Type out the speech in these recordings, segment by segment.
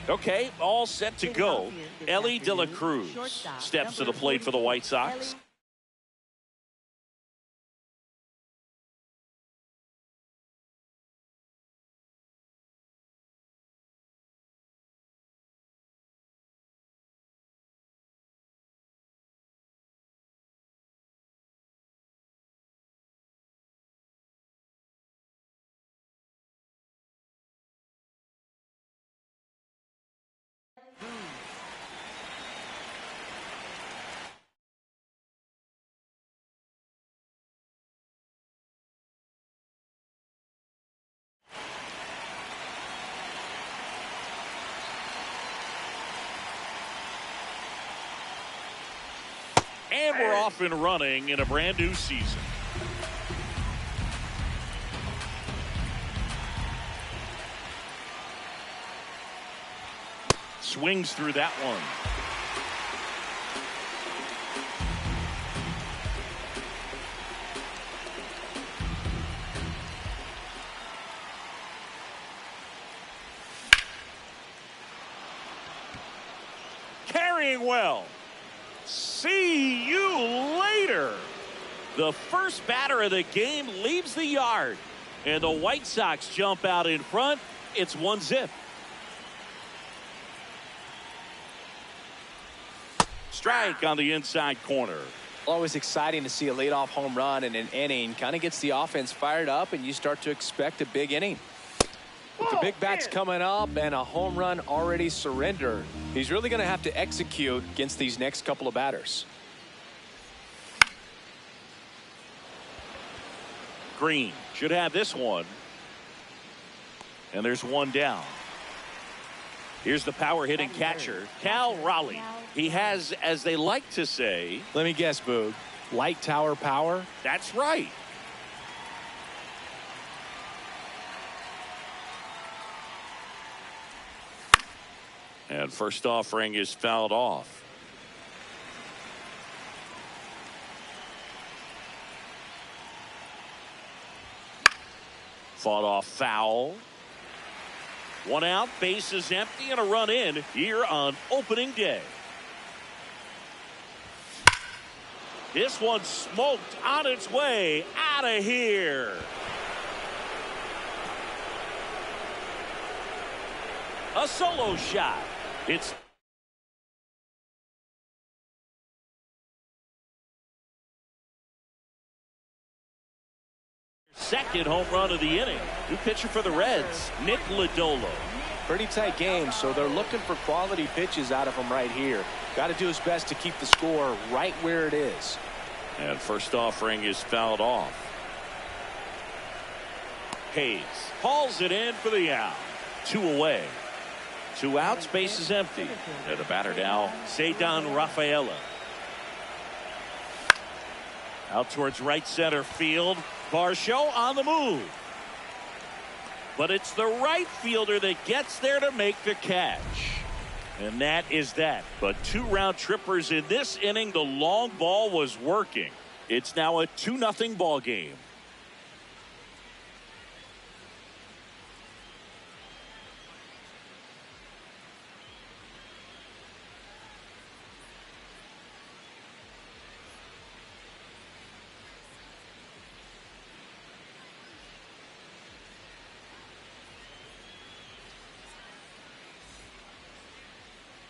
Okay, all set to go. Elly De La Cruz steps to the plate for the White Sox. And we're off and running in a brand new season. Swings through that one. Carrying well. See you later. The first batter of the game leaves the yard, and the White Sox jump out in front. It's 1-0. Strike on the inside corner. Always exciting to see a leadoff home run in an inning. Kind of gets the offense fired up, and you start to expect a big inning. With the big bats coming up and a home run already surrendered, he's really going to have to execute against these next couple of batters. Green should have this one. And there's one down. Here's the power hitting catcher, Cal Raleigh. He has, as they like to say, let me guess, Boog, light tower power? That's right. And first offering is fouled off. Fought off foul. One out, base is empty, and a run in here on opening day. This one smoked on its way out of here. A solo shot. It's second home run of the inning. New pitcher for the Reds, Nick Lodolo. Pretty tight game, so they're looking for quality pitches out of him right here. Got to do his best to keep the score right where it is. And first offering is fouled off. Hayes hauls it in for the out. 2 away. 2 outs, base is empty. And the batter now, Ceddanne Rafaela. Out towards right center field. Varsho on the move. But it's the right fielder that gets there to make the catch. And that is that. But 2 round trippers in this inning. The long ball was working. It's now a 2-0 ball game.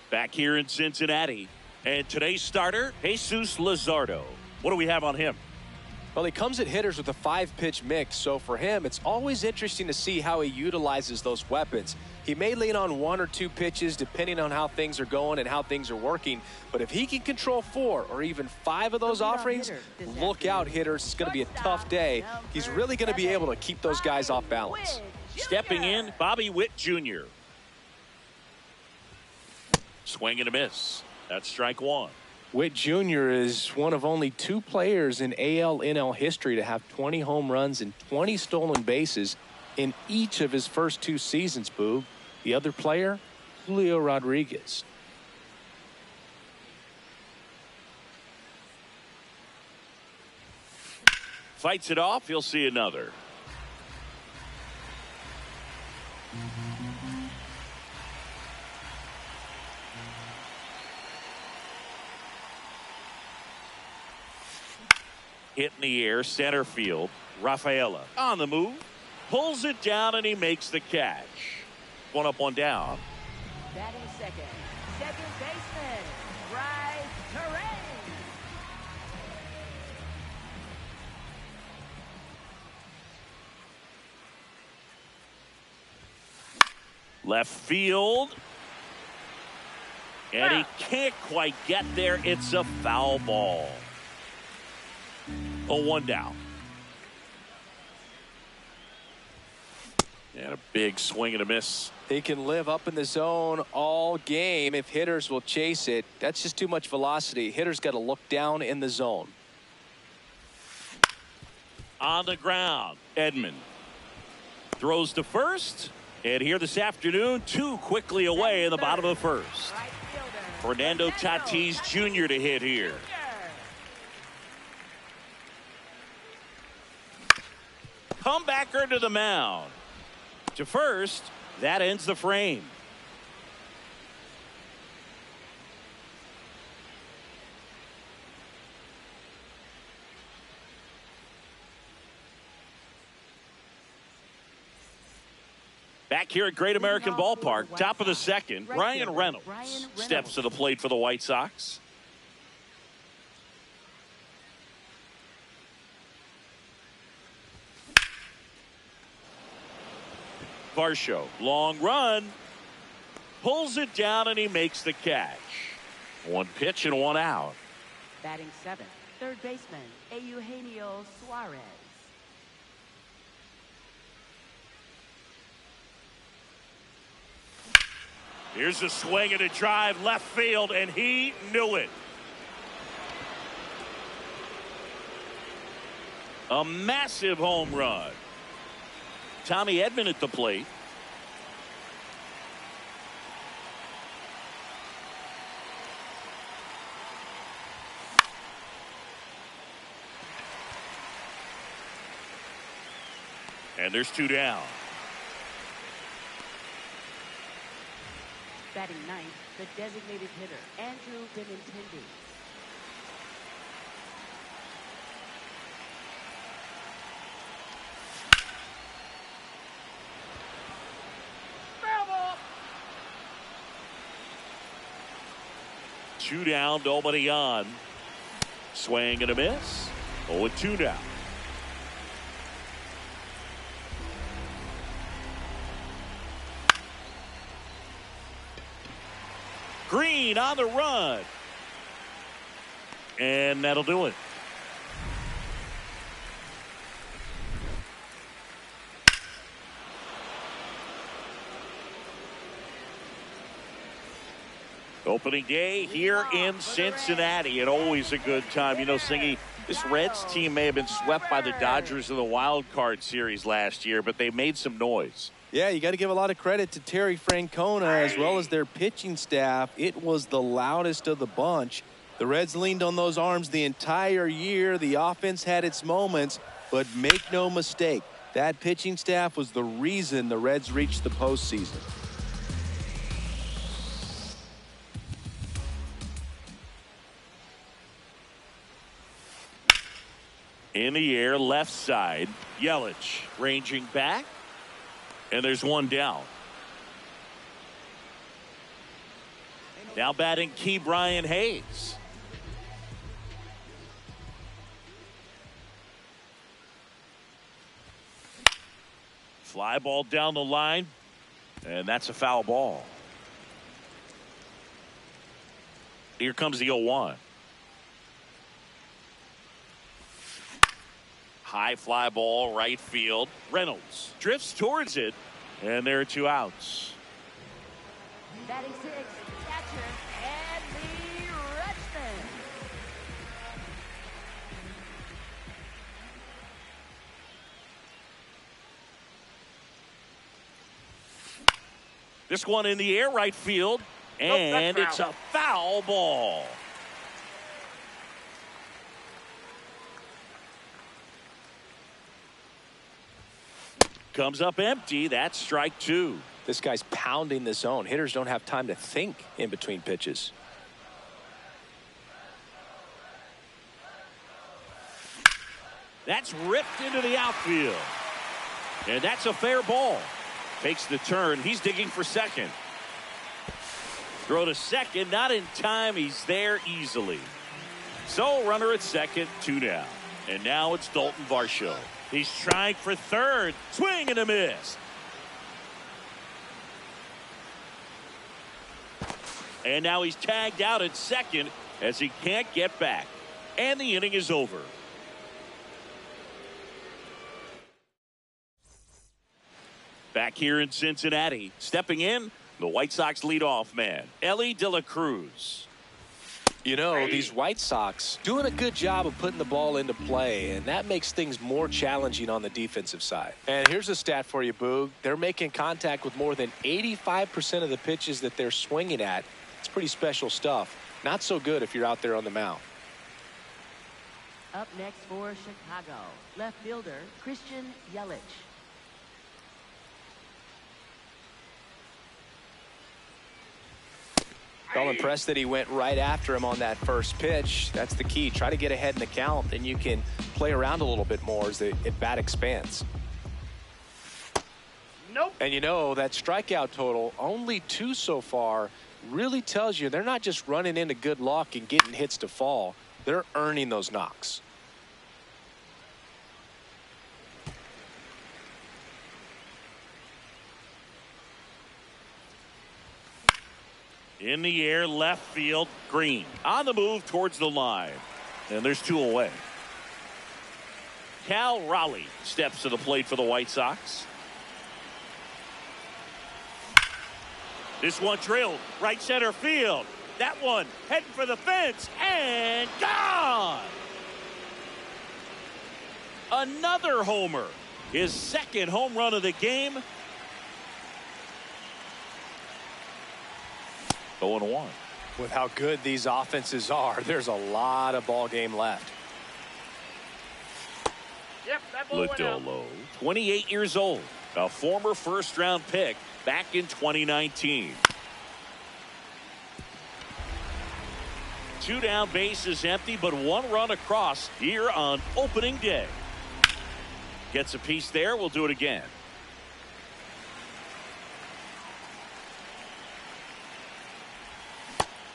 Back here in Cincinnati. And today's starter, Jesus Luzardo. What do we have on him? Well, he comes at hitters with a 5-pitch mix, so for him, it's always interesting to see how he utilizes those weapons. He may lean on 1 or 2 pitches depending on how things are going and how things are working, but if he can control 4 or even 5 of those offerings, look out, hitters. It's going to be a tough day. He's really going to be able to keep those guys off balance. Stepping in, Bobby Witt Jr. Swing and a miss. That's strike 1. Witt Jr. is one of only 2 players in AL/NL history to have 20 home runs and 20 stolen bases in each of his first 2 seasons, Boog. The other player, Julio Rodriguez. Fights it off. You'll see another. Hit in the air, center field. Rafaela on the move. Pulls it down, and he makes the catch. One up, one down. Batting second, second baseman, Bryce Terrain. Left field. And he can't quite get there. It's a foul ball. A one down. And a big swing and a miss. He can live up in the zone all game if hitters will chase it. That's just too much velocity. Hitters got to look down in the zone. On the ground, Edman throws to first. And here this afternoon, two quickly away in the bottom of the first. Fernando Tatis Jr. to hit here. Comebacker to the mound. To first, that ends the frame. Back here at Great American Ballpark, top of the second, Ryan Reynolds steps to the plate for the White Sox. Varsho, long run, pulls it down, and he makes the catch. One pitch and one out. Batting seventh, third baseman, Eugenio Suarez. Here's a swing and a drive left field, and he knew it. A massive home run. Tommy Edman at the plate. And there's two down. Batting ninth, the designated hitter, Andrew Benintendi. Two down, nobody on. Swing and a miss. 0-2 now. Green on the run. And that'll do it. Opening day here in Cincinnati, and always a good time. You know, Singy, this Reds team may have been swept by the Dodgers in the wild card series last year, but they made some noise. Yeah, you got to give a lot of credit to Terry Francona as well as their pitching staff. It was the loudest of the bunch. The Reds leaned on those arms the entire year. The offense had its moments, but make no mistake, that pitching staff was the reason the Reds reached the postseason. In the air, left side, Yelich ranging back, and there's one down. Now batting Key Brian Hayes. Fly ball down the line, and that's a foul ball. Here comes the 0-1. High fly ball, right field. Reynolds drifts towards it, and there are two outs. Batting sixth, catcher, Andy Rutschman. This one in the air, right field, and it's a foul ball. Comes up empty. That's strike two. This guy's pounding the zone. Hitters don't have time to think in between pitches. That's ripped into the outfield. And that's a fair ball. Takes the turn. He's digging for second. Throw to second. Not in time. He's there easily. So runner at second. 2 down. And now it's Dalton Varsho. He's trying for third. Swing and a miss. And now he's tagged out at second as he can't get back. And the inning is over. Back here in Cincinnati, stepping in, the White Sox leadoff man, Elly De La Cruz. You know, these White Sox doing a good job of putting the ball into play, and that makes things more challenging on the defensive side. And here's a stat for you, Boog. They're making contact with more than 85% of the pitches that they're swinging at. It's pretty special stuff. Not so good if you're out there on the mound. Up next for Chicago, left fielder Christian Yelich. Well, impressed that he went right after him on that first pitch. That's the key. Try to get ahead in the count, then you can play around a little bit more as the at-bat expands. Nope. And you know, that strikeout total, only 2 so far, really tells you they're not just running into good luck and getting hits to fall. They're earning those knocks. In the air, left field, Green. On the move towards the line. And there's 2 away. Cal Raleigh steps to the plate for the White Sox. This one drilled right center field. That one heading for the fence and gone. Another homer. His second home run of the game. 0-1. With how good these offenses are, there's a lot of ball game left. Yep, that ball went out. Lodolo, 28 years old, a former first-round pick back in 2019. 2 down, bases empty, but 1 run across here on opening day. Gets a piece there. We'll do it again.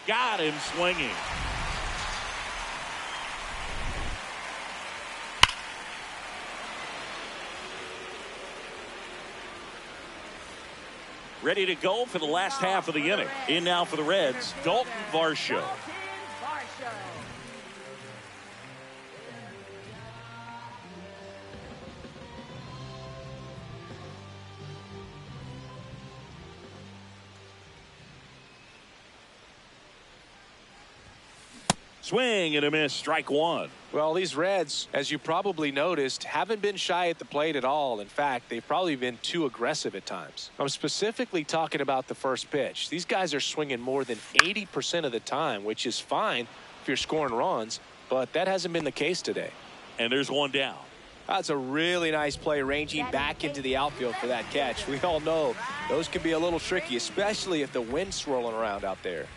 Got him swinging. Ready to go for the last half of the inning. In now for the Reds, Dalton Varsho. Swing and a miss, strike 1. Well, these Reds, as you probably noticed, haven't been shy at the plate at all. In fact, they've probably been too aggressive at times. I'm specifically talking about the first pitch. These guys are swinging more than 80% of the time, which is fine if you're scoring runs, but that hasn't been the case today. And there's 1 down. That's a really nice play, ranging back into the outfield for that catch. We all know those can be a little tricky, especially if the wind's swirling around out there.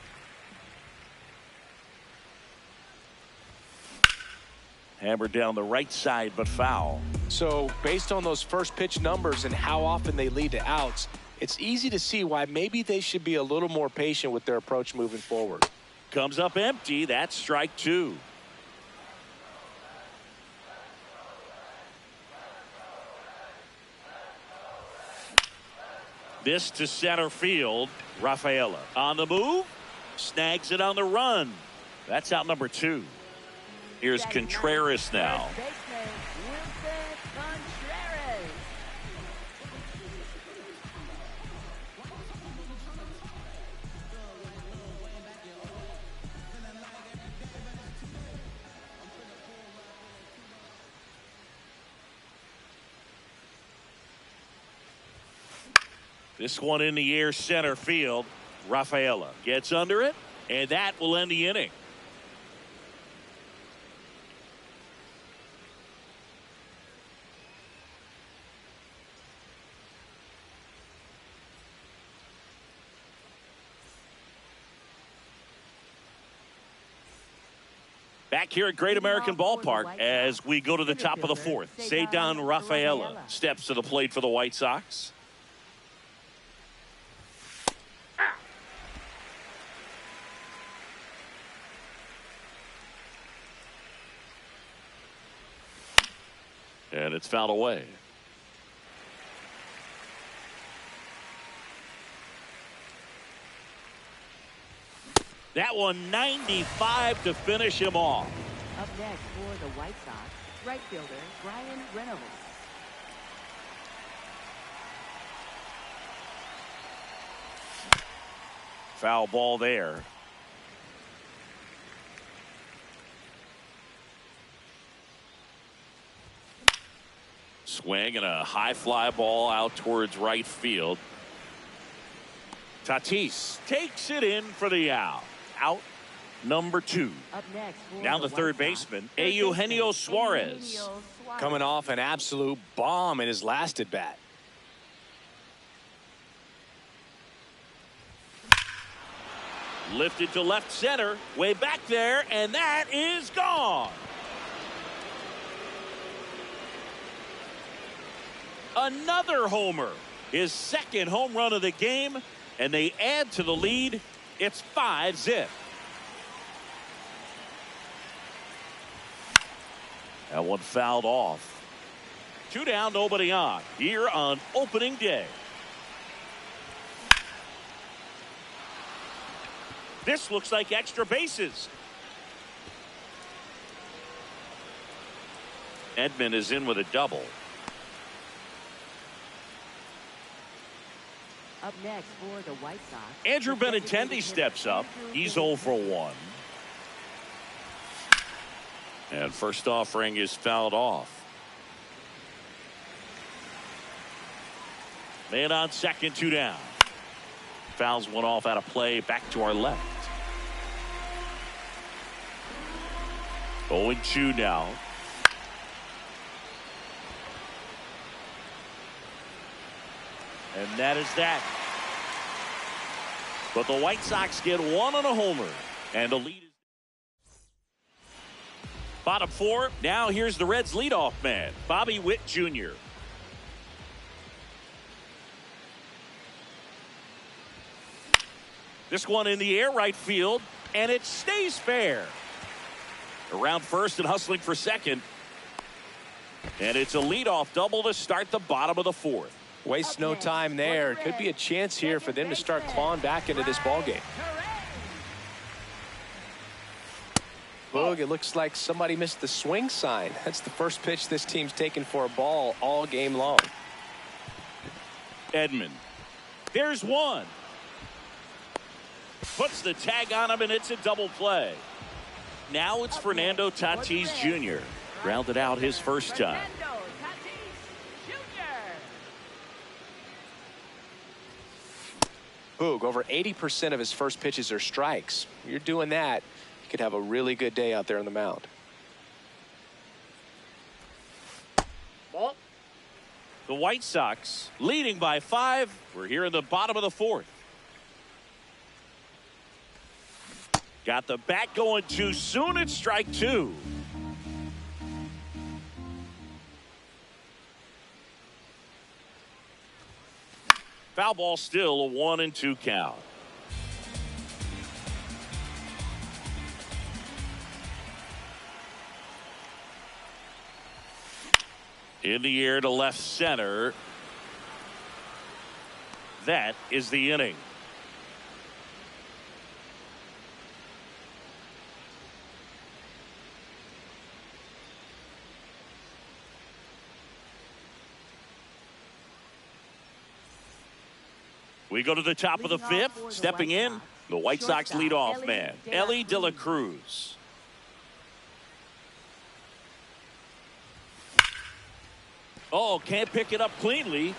Hammered down the right side, but foul. So based on those first pitch numbers and how often they lead to outs, it's easy to see why maybe they should be a little more patient with their approach moving forward. Comes up empty. That's strike 2. This to center field. Rafaela on the move. Snags it on the run. That's out number 2. Here's Contreras now. This one in the air, center field. Rafaela gets under it, and that will end the inning. Back here at Great American Ballpark as we go to the top of the fourth. Ceddanne Rafaela steps to the plate for the White Sox. And it's fouled away. That one 95 to finish him off. Up next for the White Sox, right fielder Bryan Reynolds. Foul ball there. Swing and a high fly ball out towards right field. Tatis takes it in for the out. Out number 2. Up next for Now the third White Sox, baseman, Eugenio Suarez. Coming off an absolute bomb in his last at bat. Lifted to left center, way back there, and that is gone. Another homer, his second home run of the game, and they add to the lead. It's 5-zip. That one fouled off. 2 down, nobody on. Here on opening day. This looks like extra bases. Edman is in with a double. Up next for the White Sox, Andrew Benintendi steps up. He's 0 for 1. And first offering is fouled off. Man on second, 2 down. Fouls one off out of play, back to our left. 0-2 now. And that is that. But the White Sox get 1 on a homer. And the lead is bottom 4. Now here's the Reds leadoff man, Bobby Witt Jr. This one in the air right field, and it stays fair. Around first and hustling for second. And it's a leadoff double to start the bottom of the 4th. Waste no time there. Could be a chance here for them to start clawing back into this ball game. Boog, it looks like somebody missed the swing sign. That's the first pitch this team's taken for a ball all game long. Edman. There's one. Puts the tag on him, and it's a double play. Now it's Fernando Tatis Jr. Grounded out his first time. Boog, over 80% of his first pitches are strikes. You're doing that, you could have a really good day out there on the mound. The White Sox leading by 5. We're here in the bottom of the 4th. Got the bat going too soon. It's strike 2. Foul ball, still a 1-2 count. In the air to left center. That is the inning. We go to the top of the 5th. Stepping in, the White Sox leadoff man, Elly De La Cruz. Oh, can't pick it up cleanly.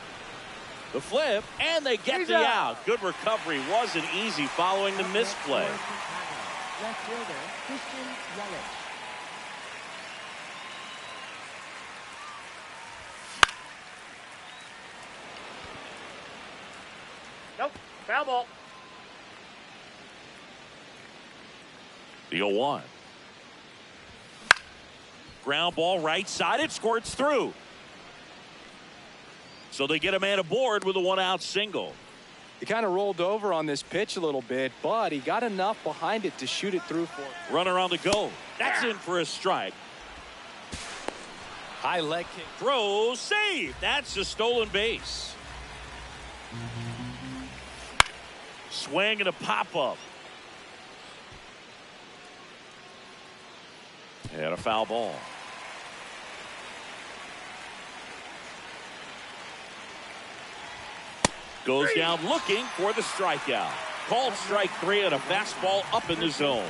The flip, and they get the out. Good recovery. Wasn't easy following the misplay. Left fielder Christian Yelich. Nope, foul ball. The 0-1. Ground ball right side. It squirts through. So they get a man aboard with a 1-out single. He kind of rolled over on this pitch a little bit, but he got enough behind it to shoot it through for him. Runner on the go. That's in for a strike. High leg kick. Throw, save. That's a stolen base. Swing and a pop-up. And a foul ball. Goes down looking for the strikeout. Called strike 3 and a fastball up in the zone.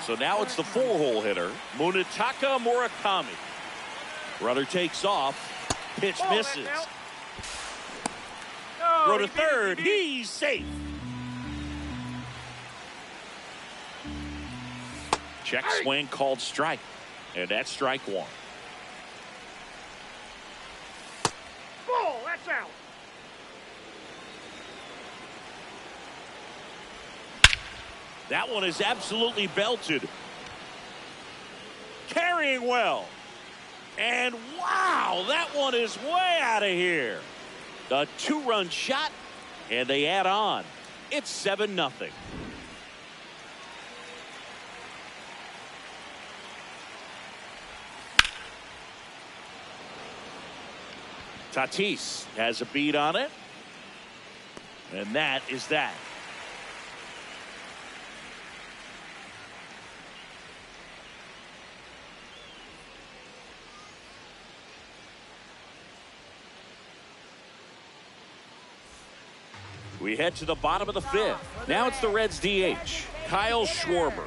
So now it's the 4-hole hitter, Munetaka Murakami. Runner takes off. Pitch misses. Throw to third. He's safe. Check swing called strike. And that's strike 1. Ball, that's out. That one is absolutely belted. Carrying well. And wow, that one is way out of here. A 2-run shot, and they add on. It's 7-0. Tatis has a beat on it. And that is that. We head to the bottom of the 5th. Now it's the Reds DH, Kyle Schwarber.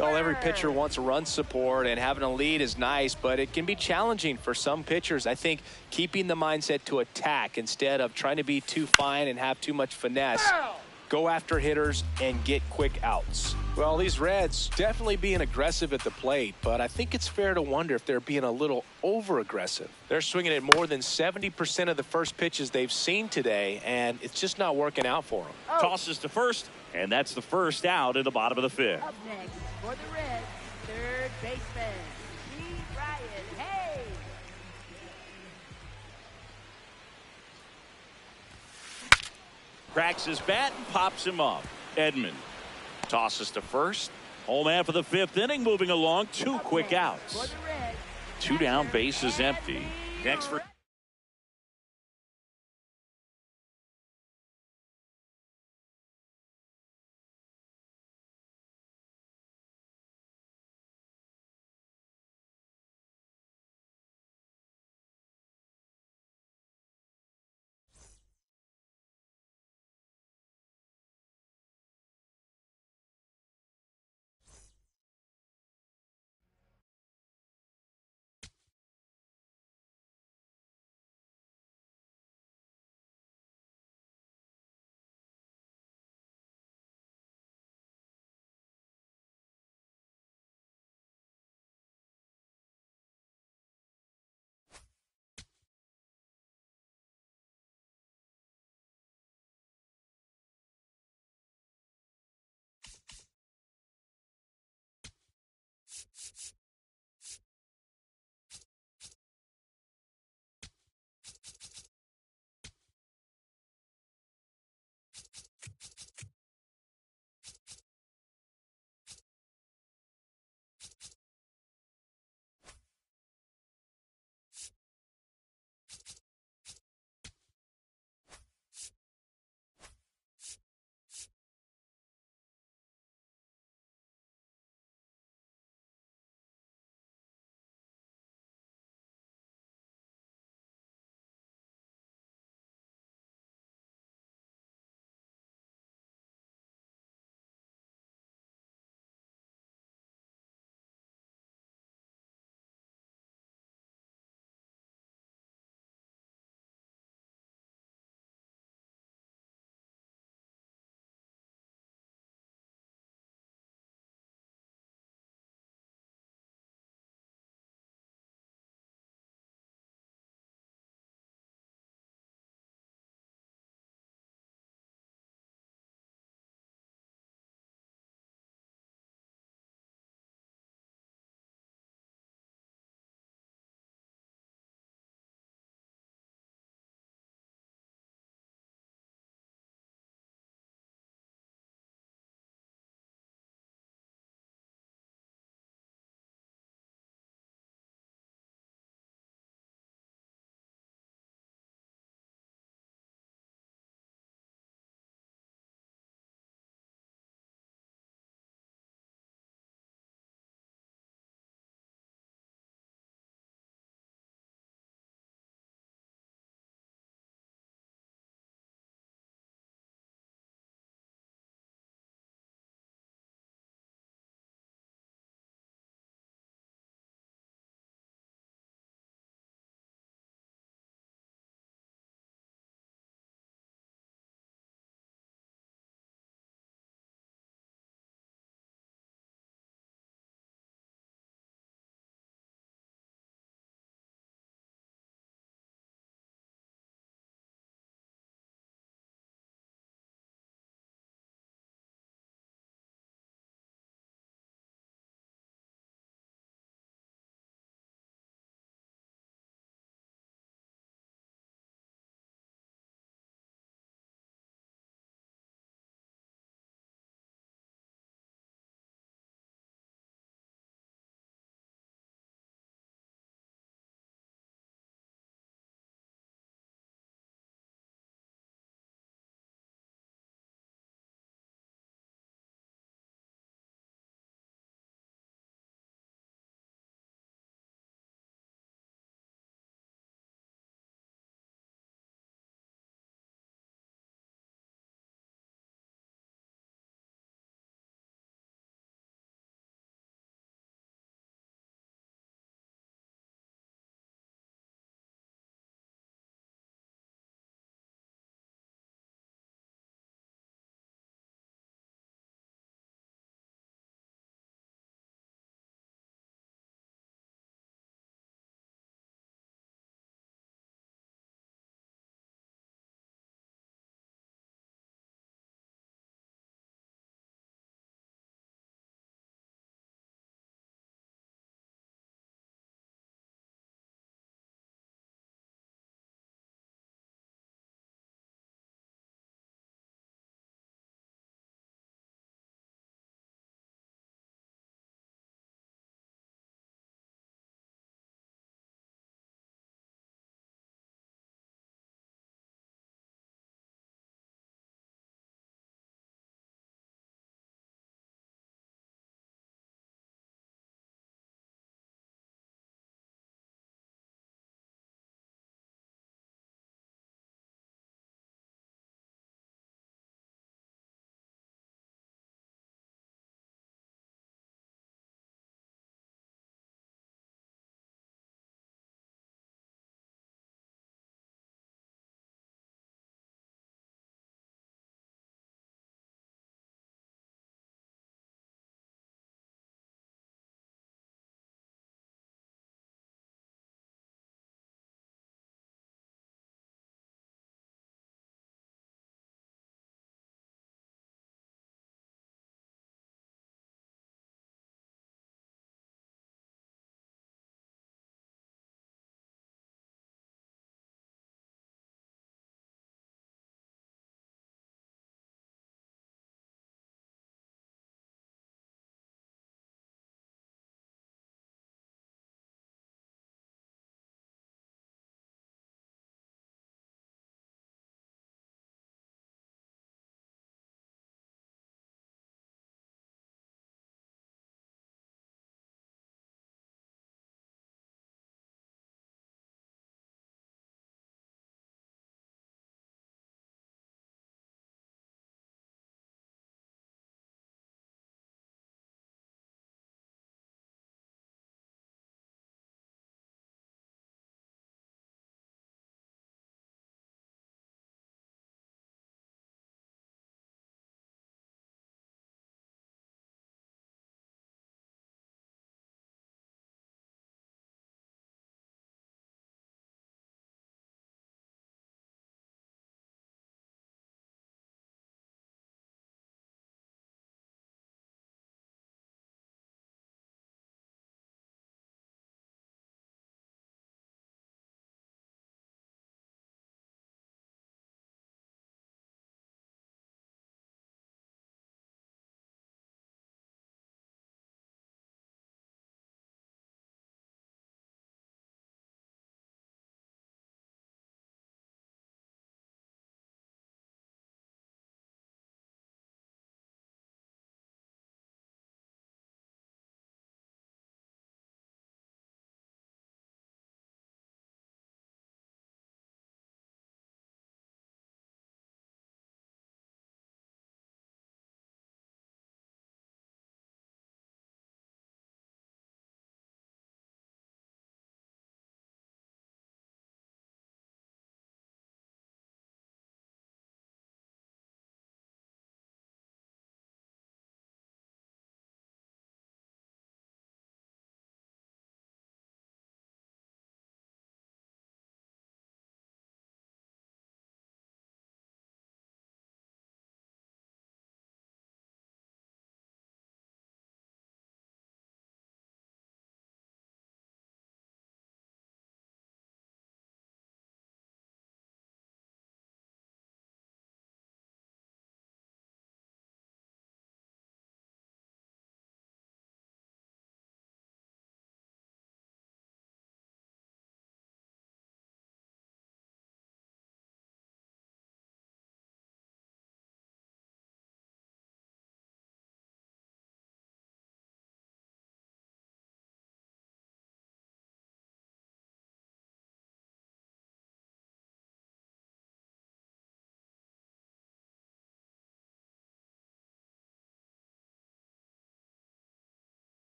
Well, every pitcher wants run support, and having a lead is nice, but it can be challenging for some pitchers. I think keeping the mindset to attack instead of trying to be too fine and have too much finesse. Go after hitters and get quick outs. Well, these Reds definitely being aggressive at the plate, but I think it's fair to wonder if they're being a little over-aggressive. They're swinging at more than 70% of the first pitches they've seen today, and it's just not working out for them. Tosses to first, and that's the first out in the bottom of the 5th. Up next for the Reds, third baseman, Ryan Hayes. Cracks his bat and pops him up. Edman tosses to first. Home half of the 5th inning, moving along. 2 quick outs. 2 down, bases empty. Next for